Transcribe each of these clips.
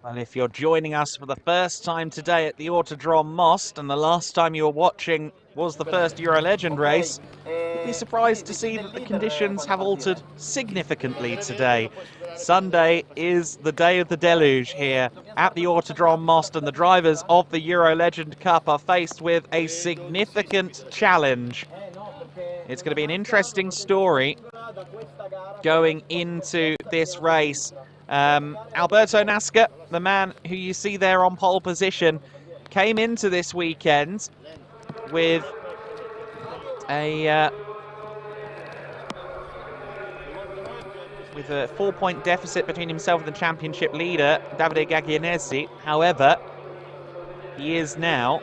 Well, if you're joining us for the first time today at the Autodrom Most, and the last time you were watching was the first EuroLegend race, you'll be surprised to see that the conditions have altered significantly today. Sunday is the day of the deluge here at the Autodrom Most, and the drivers of the EuroLegend Cup are faced with a significant challenge. It's going to be an interesting story going into this race. Alberto Nasca, the man who you see there on pole position, came into this weekend with a 4-point deficit between himself and the championship leader, Davide Gaglianesi. However, he is now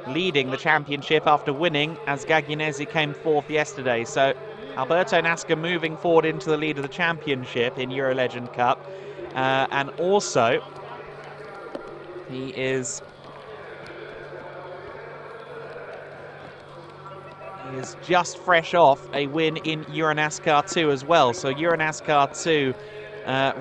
leading the championship after winning, as Gaglianesi came fourth yesterday. So Alberto Nasca moving forward into the lead of the championship in EuroLegend Cup. And also, he is just fresh off a win in EuroNASCAR 2 as well. So EuroNASCAR 2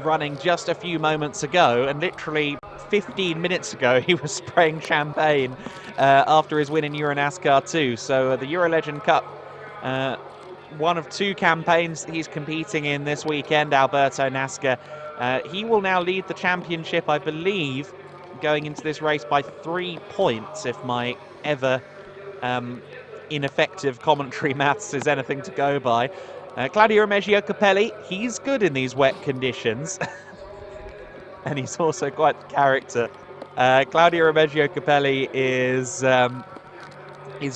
running just a few moments ago, and literally 15 minutes ago he was spraying champagne after his win in EuroNASCAR 2. So the EuroLegend Cup, one of two campaigns he's competing in this weekend, Alberto Nasca. He will now lead the championship, I believe, going into this race by 3 points, if my ever ineffective commentary maths is anything to go by. Claudio Remeggio Capelli, he's good in these wet conditions. And he's also quite the character. Claudio Remeggio Capelli is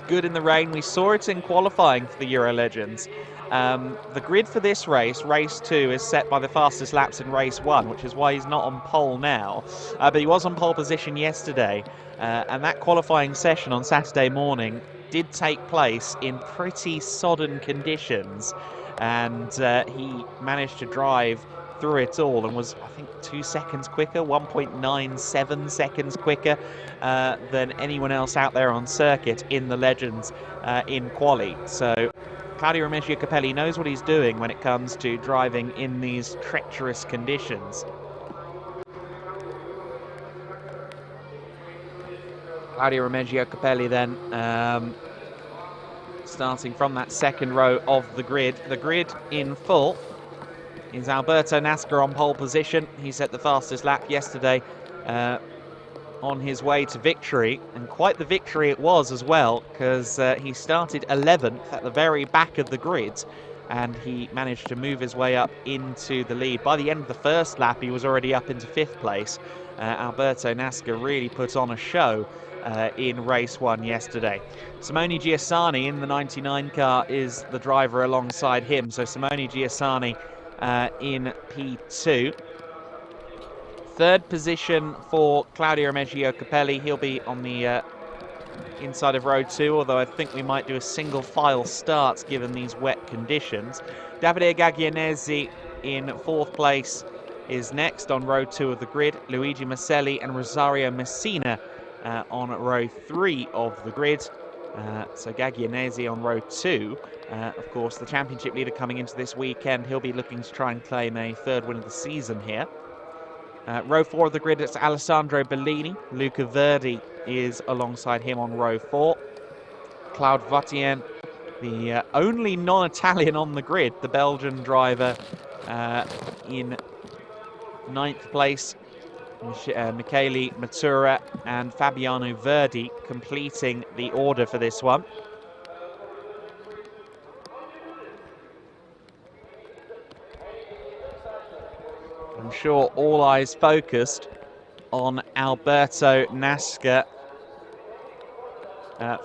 good in the rain. We saw it in qualifying for the EuroLegends. The grid for this race, race 2, is set by the fastest laps in race 1, which is why he's not on pole now. But he was on pole position yesterday, and that qualifying session on Saturday morning did take place in pretty sodden conditions, and he managed to drive through it all and was, I think, 2 seconds quicker, 1.97 seconds quicker than anyone else out there on circuit in the Legends in quali. So Claudio Remeggio Capelli knows what he's doing when it comes to driving in these treacherous conditions. Claudio Remeggio Capelli then starting from that second row of the grid. The grid in full is Alberto Nasca on pole position. He set the fastest lap yesterday on his way to victory, and quite the victory it was as well, because he started 11th at the very back of the grid, and he managed to move his way up into the lead. By the end of the first lap, he was already up into 5th place. Alberto Nasca really put on a show in race 1 yesterday. Simone Giussani in the 99 car is the driver alongside him. So Simone Giussani in P2. Third position for Claudio Remeggio Capelli. He'll be on the inside of row 2, although I think we might do a single file start given these wet conditions. Davide Gaglianesi in 4th place is next on row 2 of the grid. Luigi Maselli and Rosario Messina on row 3 of the grid. So Gaglianesi on row 2. Of course, the championship leader coming into this weekend. He'll be looking to try and claim a 3rd win of the season here. Row 4 of the grid, it's Alessandro Bellini. Luca Verdi is alongside him on row 4. Claude Vautien, the only non-Italian on the grid, the Belgian driver in 9th place. Michele Matura and Fabiano Verdi completing the order for this one. I'm sure all eyes focused on Alberto Nasca.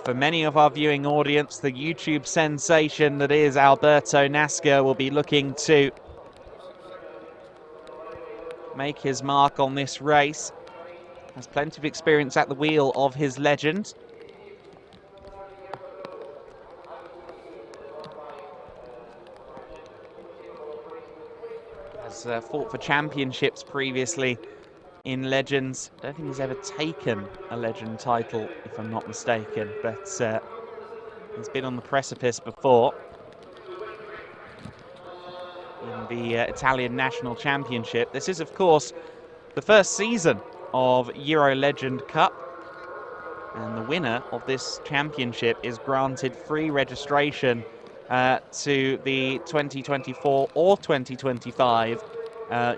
For many of our viewing audience, the YouTube sensation that is Alberto Nasca will be looking to make his mark on this race. Has plenty of experience at the wheel of his legend. Has fought for championships previously in Legends. I don't think he's ever taken a Legend title, if I'm not mistaken, but he's been on the precipice before in the Italian National Championship. This is, of course, the first season of EuroLEGEND Cup. And the winner of this championship is granted free registration to the 2024 or 2025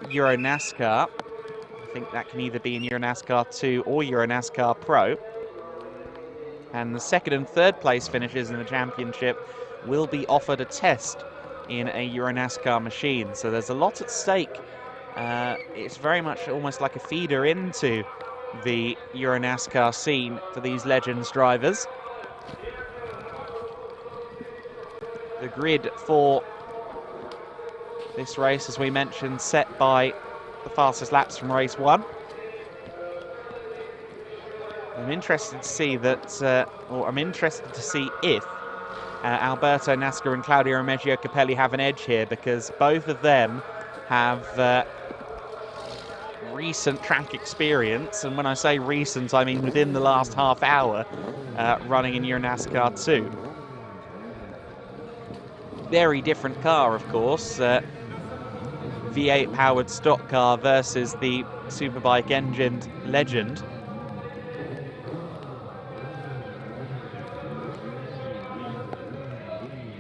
Euro NASCAR. I think that can either be in Euro NASCAR 2 or Euro NASCAR Pro. And the second and third place finishes in the championship will be offered a test in a Euro NASCAR machine. So there's a lot at stake. It's very much almost like a feeder into the Euro NASCAR scene for these Legends drivers. The grid for this race, as we mentioned, set by the fastest laps from race 1. I'm interested to see that, or I'm interested to see if Alberto Nasca and Claudio Remeggio Capelli have an edge here, because both of them have recent track experience, and when I say recent, I mean within the last half hour running in Euro NASCAR 2. Very different car, of course. V8 powered stock car versus the Superbike engined Legend.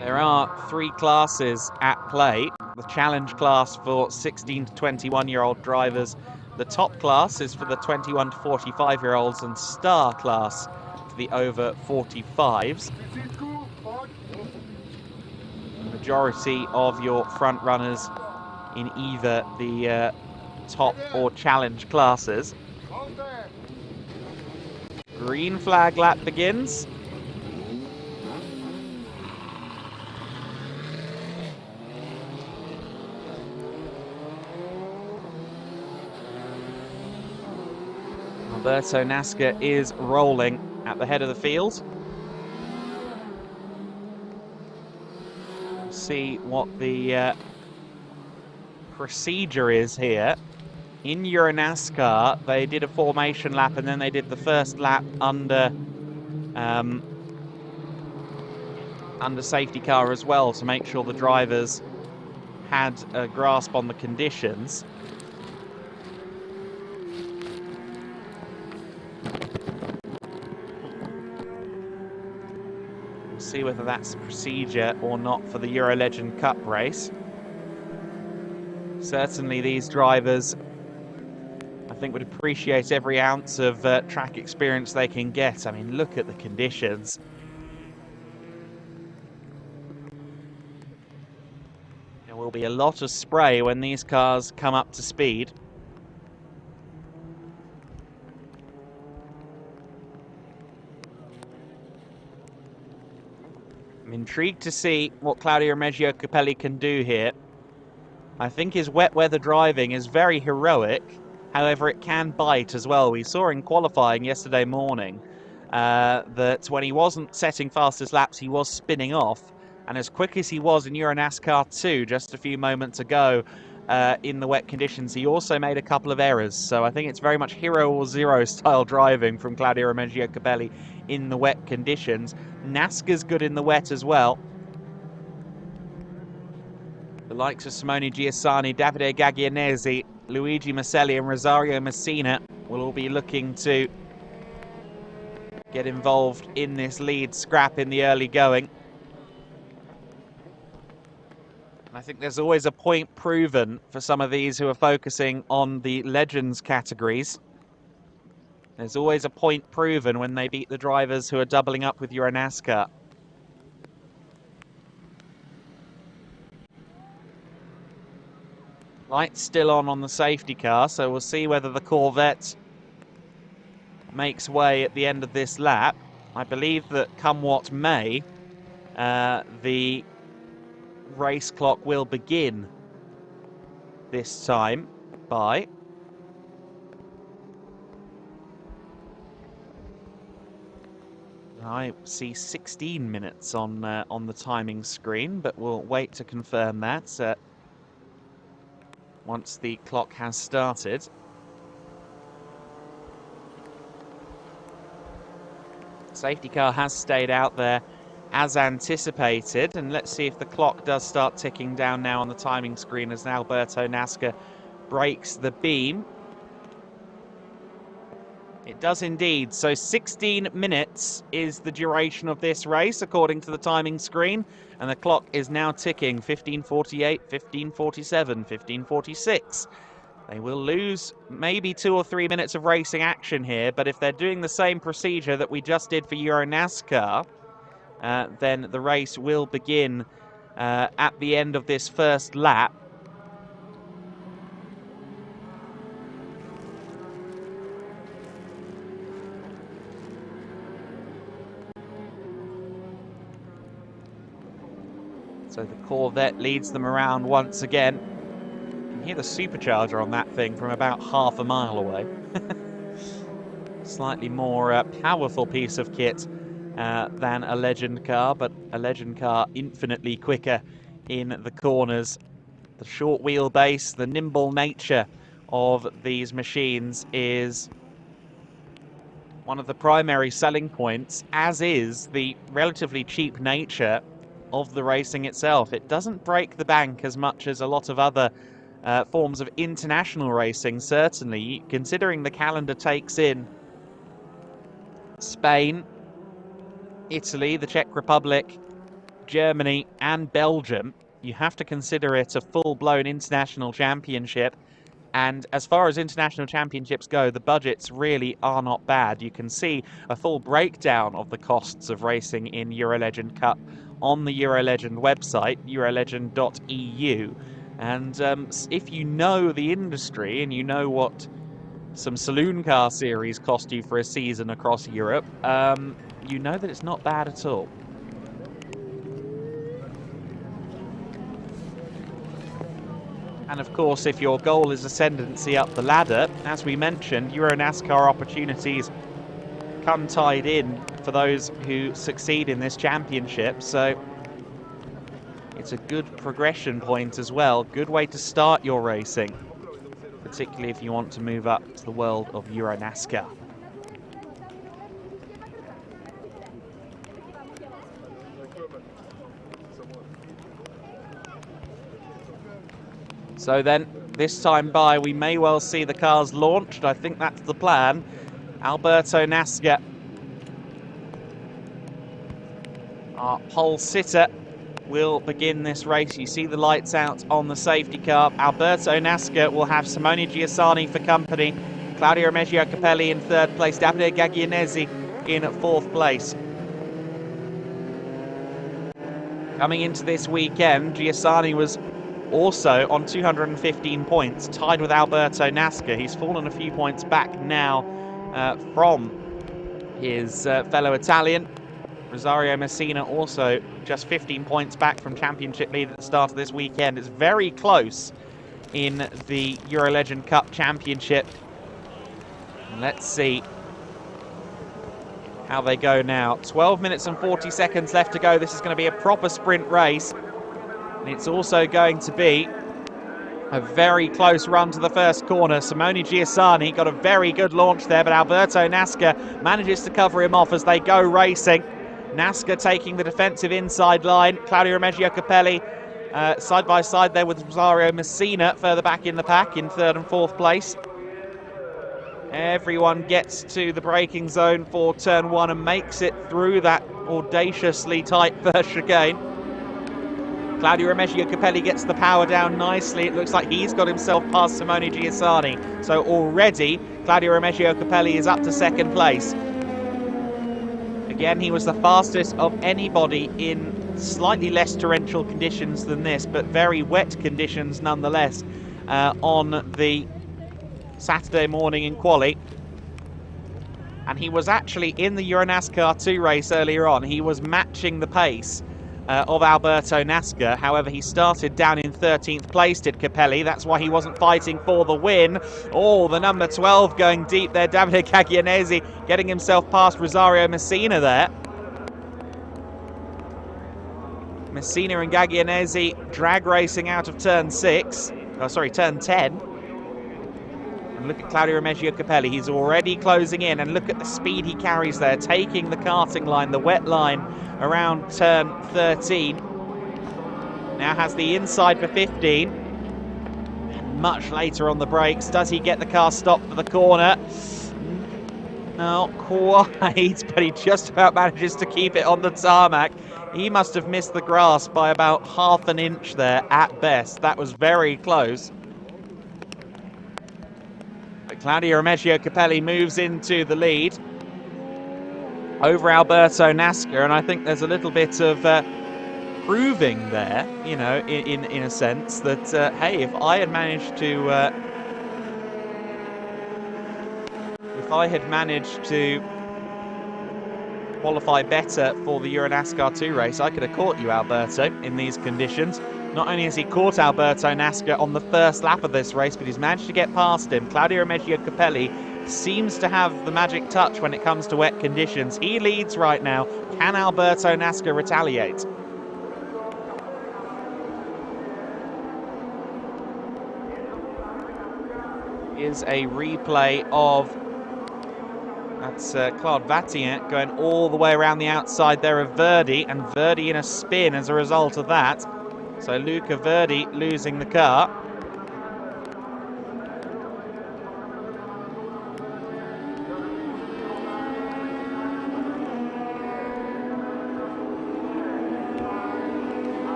There are 3 classes at play. The challenge class for 16 to 21-year-old drivers. The top class is for the 21 to 45-year-olds, and star class for the over 45s. The majority of your front runners in either the top or challenge classes. Green flag lap begins. Alberto Nasca is rolling at the head of the field. We'll see what the procedure is here. In Euro NASCAR, they did a formation lap and then they did the first lap under safety car as well, to make sure the drivers had a grasp on the conditions. See whether that's the procedure or not for the EuroLEGEND Cup race. Certainly these drivers, I think, would appreciate every ounce of track experience they can get. I mean, look at the conditions. There will be a lot of spray when these cars come up to speed. I'm intrigued to see what Claudio Remeggio Capelli can do here. I think his wet weather driving is very heroic. However, it can bite as well. We saw in qualifying yesterday morning that when he wasn't setting fastest laps, he was spinning off. And as quick as he was in Euro NASCAR 2 just a few moments ago in the wet conditions, he also made a couple of errors. So I think it's very much hero or zero style driving from Claudio Remeggio Capelli in the wet conditions. NASCAR's good in the wet as well. The likes of Simone Giussani, Davide Gaglianesi, Luigi Maselli and Rosario Messina will all be looking to get involved in this lead scrap in the early going. And I think there's always a point proven for some of these who are focusing on the Legends categories. There's always a point proven when they beat the drivers who are doubling up with Euro NASCAR. Lights still on the safety car, so we'll see whether the Corvette makes way at the end of this lap. I believe that come what may, the race clock will begin this time by I see 16 minutes on the timing screen, but we'll wait to confirm that once the clock has started. Safety car has stayed out there as anticipated, and let's see if the clock does start ticking down now on the timing screen as Alberto Nasca breaks the beam. It does indeed. So 16 minutes is the duration of this race, according to the timing screen. And the clock is now ticking. 15:48, 15:47, 15:46. They will lose maybe 2 or 3 minutes of racing action here, but if they're doing the same procedure that we just did for Euro NASCAR, then the race will begin at the end of this first lap. So the Corvette leads them around once again. You can hear the supercharger on that thing from about half a mile away. Slightly more powerful piece of kit than a Legend car, but a Legend car infinitely quicker in the corners. The short wheelbase, the nimble nature of these machines is one of the primary selling points, as is the relatively cheap nature of the racing itself. It doesn't break the bank as much as a lot of other forms of international racing, certainly, considering the calendar takes in Spain, Italy, the Czech Republic, Germany and Belgium. You have to consider it a full-blown international championship. And as far as international championships go, the budgets really are not bad. You can see a full breakdown of the costs of racing in EuroLegend Cup on the EuroLegend website, eurolegend.eu. And if you know the industry and you know what some saloon car series cost you for a season across Europe, you know that it's not bad at all. And of course, if your goal is ascendancy up the ladder, as we mentioned, Euro NASCAR opportunities come tied in for those who succeed in this championship. So it's a good progression point as well. Good way to start your racing, particularly if you want to move up to the world of Euro NASCAR. So then, this time by, we may well see the cars launched. I think that's the plan. Alberto Nasca, our pole sitter, will begin this race. You see the lights out on the safety car. Alberto Nasca will have Simone Giussani for company, Claudio Remeggio Capelli in third place, Davide Gaglianesi in fourth place. Coming into this weekend, Giussani was also on 215 points, tied with Alberto Nasca. He's fallen a few points back now from his fellow Italian. Rosario Messina also just 15 points back from championship lead at the start of this weekend. It's very close in the EuroLegend Cup Championship. Let's see how they go now. 12 minutes and 40 seconds left to go. This is going to be a proper sprint race. And it's also going to be a very close run to the first corner. Simone Giussani got a very good launch there, but Alberto Nasca manages to cover him off as they go racing. Nasca taking the defensive inside line. Claudio Remeggio Capelli side by side there with Rosario Messina further back in the pack in third and fourth place. Everyone gets to the braking zone for turn one and makes it through that audaciously tight first chicane. Claudio Remeggio Capelli gets the power down nicely. It looks like he's got himself past Simone Giussani. So already, Claudio Remeggio Capelli is up to second place. Again, he was the fastest of anybody in slightly less torrential conditions than this, but very wet conditions nonetheless on the Saturday morning in quali. And he was actually in the Euro NASCAR 2 race earlier on. He was matching the pace of Alberto Nasca. However, he started down in 13th place, did Capelli. That's why he wasn't fighting for the win. Oh, the number 12 going deep there. Davide Gaglianesi getting himself past Rosario Messina there. Messina and Gaglianesi drag racing out of turn 6. Oh, sorry, turn 10. And look at Claudio Remeggio Capelli. He's already closing in, and look at the speed he carries there, taking the karting line, the wet line, around turn 13. Now has the inside for 15. And much later on the brakes. Does he get the car stopped for the corner? Not quite, but he just about manages to keep it on the tarmac. He must have missed the grass by about half an inch there at best. That was very close. But Claudio Remeggio Capelli moves into the lead over Alberto Nasca, and I think there's a little bit of proving there, you know, in a sense that, hey, if I had managed to qualify better for the Euro NASCAR 2 race, I could have caught you, Alberto, in these conditions. Not only has he caught Alberto Nasca on the first lap of this race, but he's managed to get past him. Claudio Remeggio Capelli seems to have the magic touch when it comes to wet conditions. He leads right now. Can Alberto Nasca retaliate? Is a replay of that's Claude Vatien going all the way around the outside there of Verdi, and Verdi in a spin as a result of that. So Luca Verdi losing the car.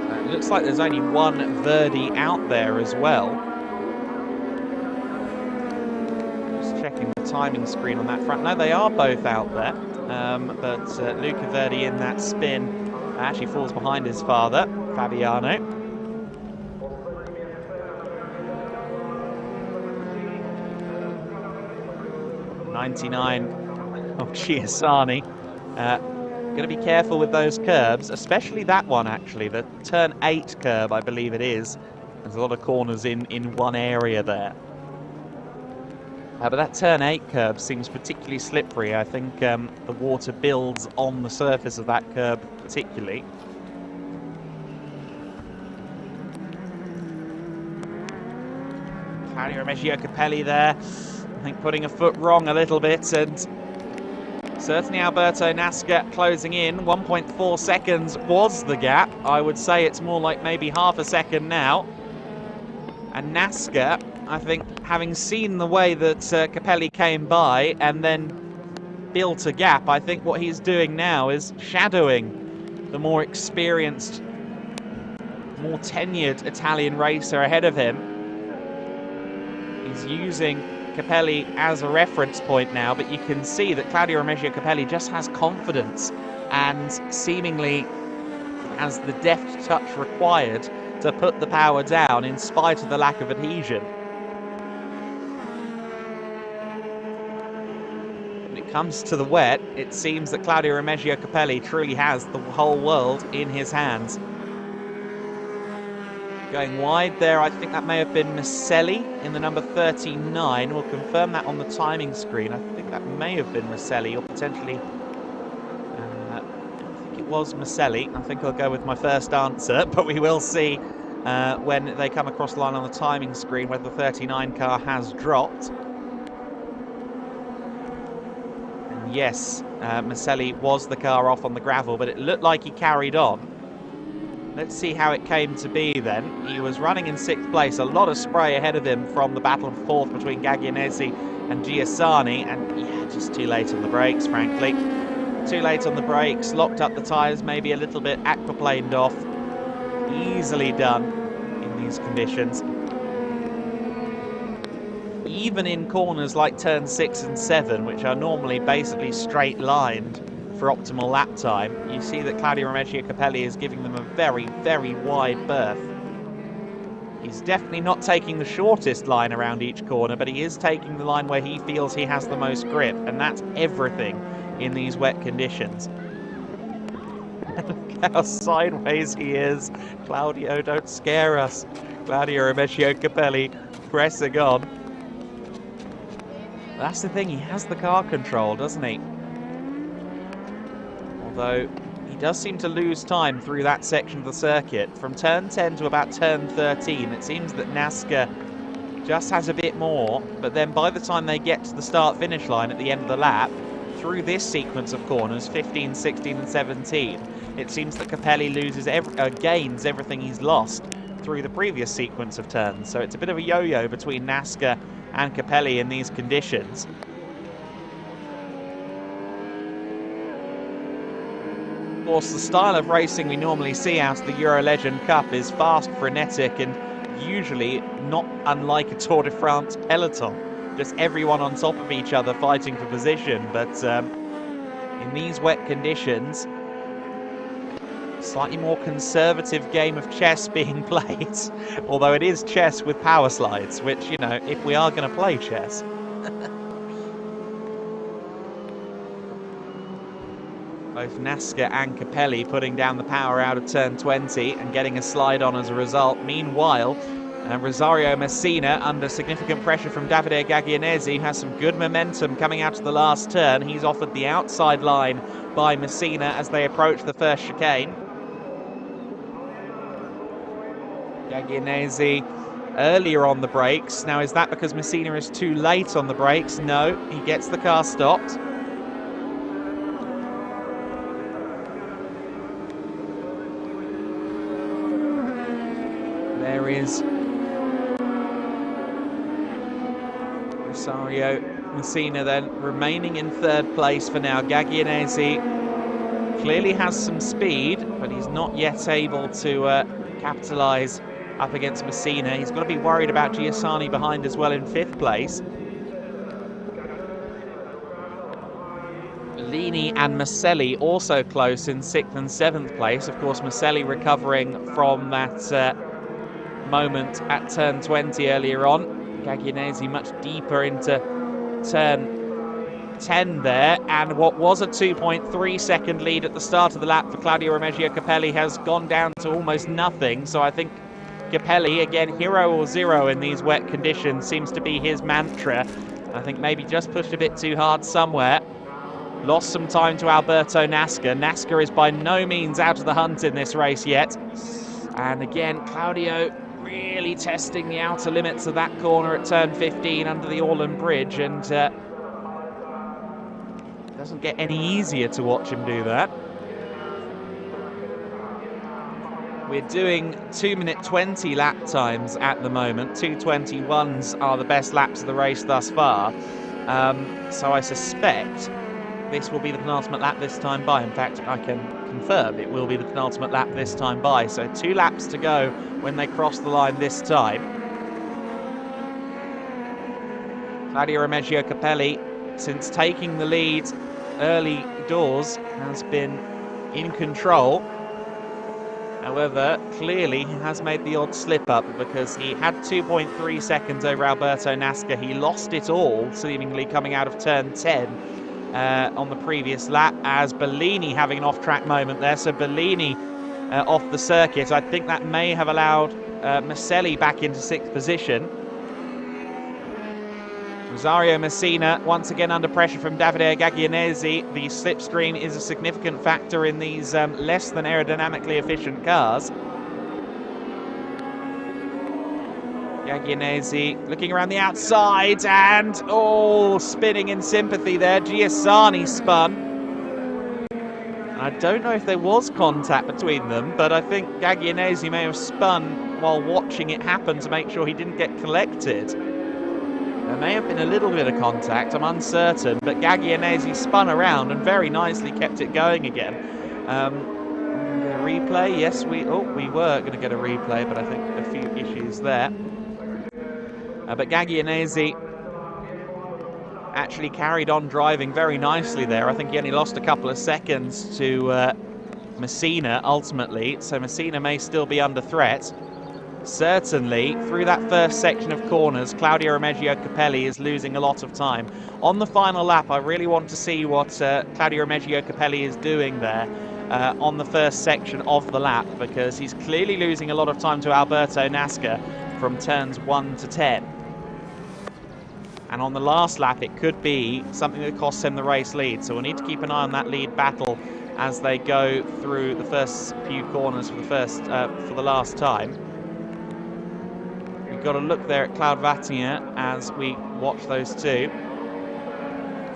So it looks like there's only one Verdi out there as well. Checking the timing screen on that front. No, they are both out there, but Luca Verdi in that spin actually falls behind his father, Fabiano. '99 of Chiasani. Going to be careful with those curbs, especially that one actually, the turn 8 curb, I believe it is. There's a lot of corners in one area there. But that turn 8 curb seems particularly slippery. I think the water builds on the surface of that curb particularly. Claudio Remeggio Capelli there, I think putting a foot wrong a little bit, and certainly Alberto Nasca closing in. 1.4 seconds was the gap. I would say it's more like maybe half a second now. And Nasca, I think, having seen the way that Capelli came by and then built a gap, I think what he's doing now is shadowing the more experienced, more tenured Italian racer ahead of him. He's using Capelli as a reference point now, but you can see that Claudio Remeggio Capelli just has confidence and seemingly has the deft touch required to put the power down in spite of the lack of adhesion. When it comes to the wet, it seems that Claudio Remeggio Capelli truly has the whole world in his hands. Going wide there, I think that may have been Maselli in the number 39. We'll confirm that on the timing screen. I think that may have been Maselli, or potentially was Maselli. I think I'll go with my first answer, but we will see when they come across the line on the timing screen whether the 39 car has dropped. And yes, Maselli was the car off on the gravel, but it looked like he carried on. Let's see how it came to be then. He was running in 6th place, a lot of spray ahead of him from the battle for 4th between Gaglianesi and Giussani, and yeah, just too late on the brakes, frankly. Too late on the brakes, locked up the tyres, maybe a little bit aquaplaned off. Easily done in these conditions. Even in corners like turn 6 and 7, which are normally basically straight lined for optimal lap time, you see that Claudio Remeggio Capelli is giving them a very, very wide berth. He's definitely not taking the shortest line around each corner, but he is taking the line where he feels he has the most grip, and that's everything in these wet conditions. Look how sideways he is. Claudio, don't scare us. Claudio Remeggio Capelli pressing on. That's the thing, he has the car control, doesn't he? Although he does seem to lose time through that section of the circuit. From turn 10 to about turn 13, it seems that Nasca just has a bit more, but then by the time they get to the start-finish line at the end of the lap, through this sequence of corners, 15, 16 and 17, it seems that Capelli gains everything he's lost through the previous sequence of turns. So it's a bit of a yo-yo between Nasca and Capelli in these conditions. course, the style of racing we normally see out of the EuroLEGEND Cup is fast, frenetic, and usually not unlike a Tour de France peloton. Just everyone on top of each other fighting for position. But in these wet conditions, slightly more conservative game of chess being played. Although it is chess with power slides, which, you know, if we are going to play chess. Both NASCAR and Capelli putting down the power out of turn 20 and getting a slide on as a result. Meanwhile, Rosario Messina, under significant pressure from Davide Gaglianesi, has some good momentum coming out of the last turn. He's offered the outside line by Messina as they approach the first chicane. Gaglianesi earlier on the brakes. Now, is that because Messina is too late on the brakes? No, he gets the car stopped. There is Rosario Messina then remaining in third place for now. Gaglianesi clearly has some speed, but he's not yet able to capitalise up against Messina. He's got to be worried about Giussani behind as well in fifth place. Bellini and Maselli also close in sixth and seventh place. Of course, Maselli recovering from that moment at turn 20 earlier on. Gaglianesi much deeper into turn 10 there, and what was a 2.3 second lead at the start of the lap for Claudio Remeggio Capelli has gone down to almost nothing. So I think Capelli, again, hero or zero in these wet conditions, seems to be his mantra. I think maybe just pushed a bit too hard somewhere. Lost some time to Alberto Nasca. Nasca is by no means out of the hunt in this race yet. And again, Claudio really testing the outer limits of that corner at turn 15 under the Orland Bridge, and doesn't get any easier to watch him do that. We're doing 2-minute 20 lap times at the moment. 2:21s are the best laps of the race thus far. So I suspect this will be the penultimate lap this time by. In fact, I can confirm it will be the penultimate lap this time by. So 2 laps to go when they cross the line this time. Claudio Remeggio Capelli, since taking the lead early doors, has been in control. However, clearly he has made the odd slip up, because he had 2.3 seconds over Alberto Nasca. He lost it all, seemingly coming out of turn 10 on the previous lap, as Bellini having an off-track moment there. So Bellini off the circuit. I think that may have allowed Maselli back into 6th position. Rosario Messina once again under pressure from Davide Gaglianesi. The slipstream is a significant factor in these less than aerodynamically efficient cars. Gaglianesi looking around the outside and, spinning in sympathy there. Giussani spun. I don't know if there was contact between them, but I think Gaglianesi may have spun while watching it happen to make sure he didn't get collected. There may have been a little bit of contact, I'm uncertain, but Gaglianesi spun around and very nicely kept it going again. Get a replay? Yes, we were going to get a replay, but I think a few issues there. But Gaglianesi actually carried on driving very nicely there. I think he only lost a couple of seconds to Messina ultimately, so Messina may still be under threat. Certainly, through that first section of corners, Claudio Remeggio Capelli is losing a lot of time. On the final lap, I really want to see what Claudio Remeggio Capelli is doing there on the first section of the lap, because he's clearly losing a lot of time to Alberto Nasca from turns 1 to 10. And on the last lap, it could be something that costs him the race lead. So we'll need to keep an eye on that lead battle as they go through the first few corners for the last time. We've got to look there at Claude Vatien as we watch those two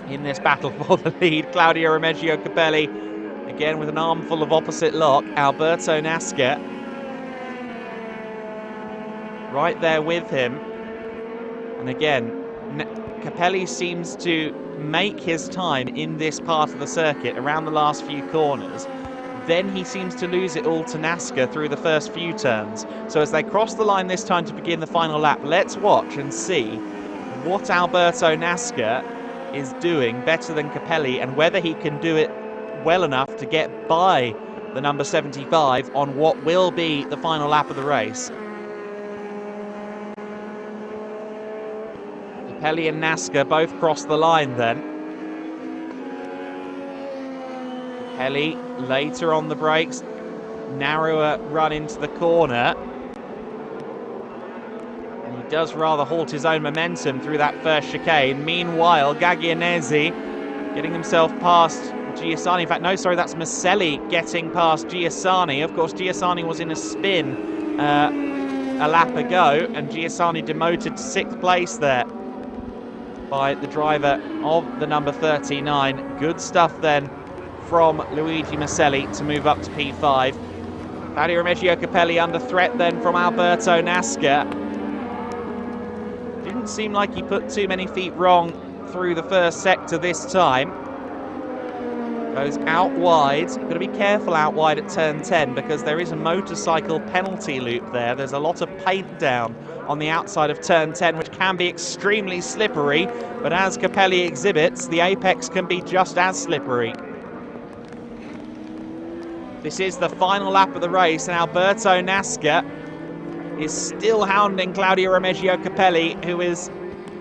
in this battle for the lead. Claudio Remeggio Capelli, again with an armful of opposite lock. Alberto Nasca right there with him. And again, Capelli seems to make his time in this part of the circuit around the last few corners then he seems to lose it all to NASCAR through the first few turns. So as they cross the line this time to begin the final lap, let's watch and see what Alberto NASCAR is doing better than Capelli, and whether he can do it well enough to get by the number 75 on what will be the final lap of the race. Capelli and NASCAR both cross the line then. Capelli later on the brakes, narrower run into the corner. And he does rather halt his own momentum through that first chicane. Meanwhile, Gaglianese getting himself past Giussani. In fact, no, sorry, that's Maselli getting past Giussani. Of course, Giussani was in a spin a lap ago, and Giussani demoted to 6th place there by the driver of the number 39. Good stuff then from Luigi Maselli to move up to P5. Claudio Remeggio Capelli under threat then from Alberto NASCAR. Didn't seem like he put too many feet wrong through the first sector this time. Goes out wide. Got to be careful out wide at turn 10 because there is a motorcycle penalty loop there. There's a lot of paint down on the outside of turn 10, which can be extremely slippery. But as Capelli exhibits, the apex can be just as slippery. This is the final lap of the race, and Alberto NASCAR is still hounding Claudio Remeggio Capelli, who is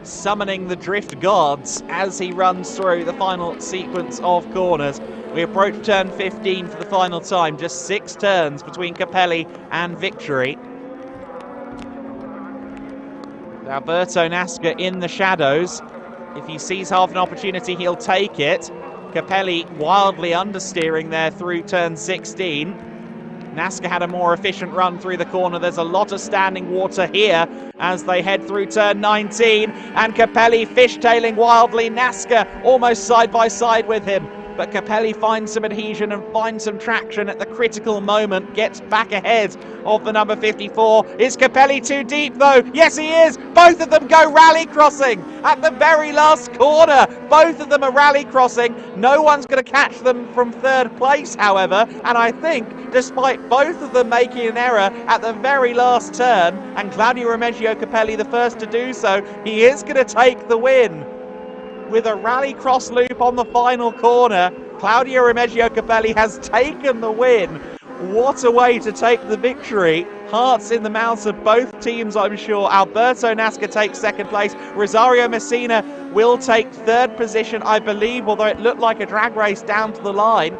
summoning the drift gods as he runs through the final sequence of corners. We approach turn 15 for the final time, just 6 turns between Capelli and victory. Alberto NASCAR in the shadows. If he sees half an opportunity, he'll take it. Capelli wildly understeering there through turn 16. NASCAR had a more efficient run through the corner. There's a lot of standing water here as they head through turn 19. And Capelli fishtailing wildly. NASCAR almost side by side with him. But Capelli finds some adhesion and finds some traction at the critical moment. Gets back ahead of the number 54. Is Capelli too deep though? Yes, he is. Both of them go rally crossing at the very last corner. Both of them are rally crossing. No one's going to catch them from 3rd place, however. And I think, despite both of them making an error at the very last turn, and Claudio Remeggio Capelli the first to do so, he is going to take the win. With a rally cross loop on the final corner, Claudio Remeggio Capelli has taken the win. What a way to take the victory. Hearts in the mouths of both teams, I'm sure. Alberto NASCAR takes 2nd place. Rosario Messina will take 3rd position, I believe, although it looked like a drag race down to the line.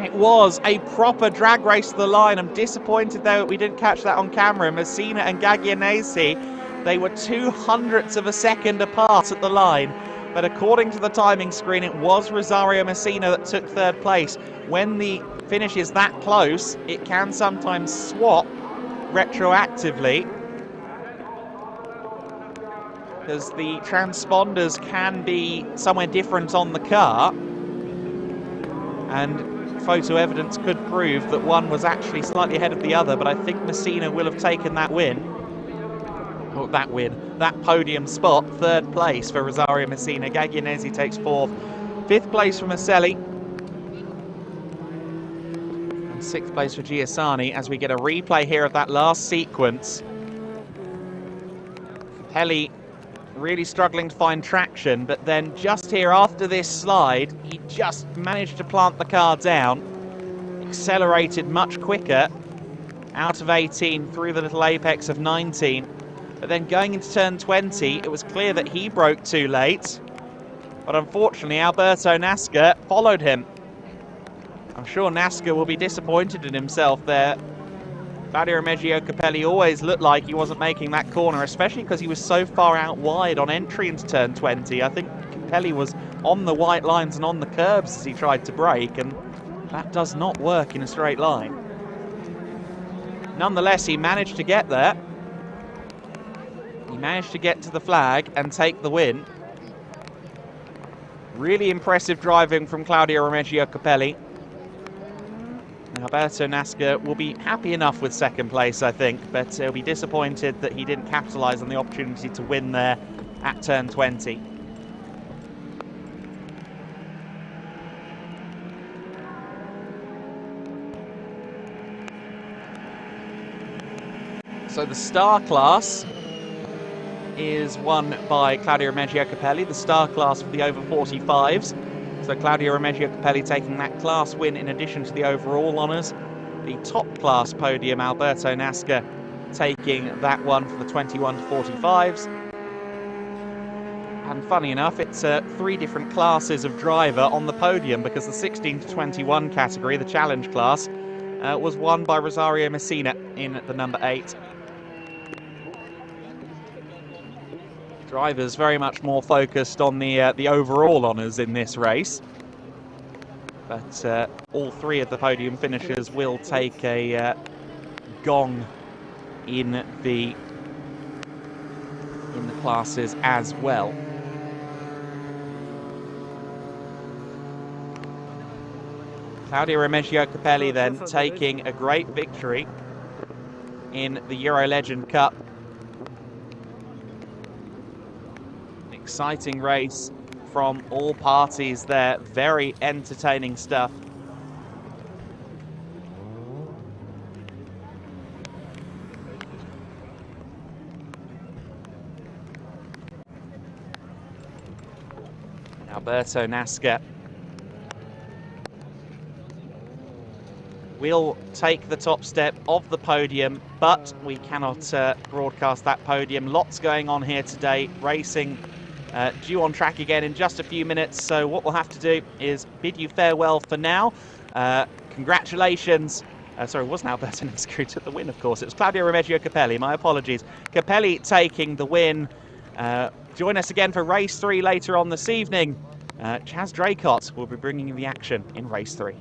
It was a proper drag race to the line. I'm disappointed, though, that we didn't catch that on camera. Messina and Gaglianese, they were 0.02 of a second apart at the line. But according to the timing screen, it was Rosario Messina that took 3rd place. When the finish is that close, it can sometimes swap retroactively, because the transponders can be somewhere different on the car. And photo evidence could prove that one was actually slightly ahead of the other, but I think Messina will have taken that win. Or that podium spot. 3rd place for Rosario Messina. Gaglianese takes 4th. 5th place for Maselli. And 6th place for Giussani, as we get a replay here of that last sequence. Capelli really struggling to find traction, but then just here after this slide, he just managed to plant the car down, accelerated much quicker out of 18 through the little apex of 19. But then going into turn 20, it was clear that he broke too late. But unfortunately, Alberto NASCAR followed him. I'm sure NASCAR will be disappointed in himself there. Claudio Remeggio Capelli always looked like he wasn't making that corner, especially because he was so far out wide on entry into turn 20. I think Capelli was on the white lines and on the curbs as he tried to brake, and that does not work in a straight line. Nonetheless, he managed to get there. He managed to get to the flag and take the win. Really impressive driving from Claudio Remeggio Capelli. Alberto NASCAR will be happy enough with 2nd place, I think, but he'll be disappointed that he didn't capitalise on the opportunity to win there at turn 20. So the star class is won by Claudio Remeggio Capelli, the star class for the over 45s. So Claudio Remeggio Capelli taking that class win in addition to the overall honours. The top class podium, Alberto Nasca taking that one for the 21 to 45s. And funny enough, it's 3 different classes of driver on the podium, because the 16 to 21 category, the challenge class, was won by Rosario Messina in the number 8. Drivers very much more focused on the overall honours in this race. But all 3 of the podium finishers will take a gong in the classes as well. Claudio Remeggio Capelli then taking a great victory in the EuroLEGEND Cup. An exciting race from all parties there, very entertaining stuff. Alberto Nasca will take the top step of the podium, but we cannot broadcast that podium. Lots going on here today, racing due on track again in just a few minutes. So what we'll have to do is bid you farewell for now. Congratulations. Sorry, it wasn't Alberto Nasca who took the win, of course. It was Claudio Remeggio Capelli, my apologies. Capelli taking the win. Join us again for race 3 later on this evening. Chaz Draycott will be bringing you the action in race 3.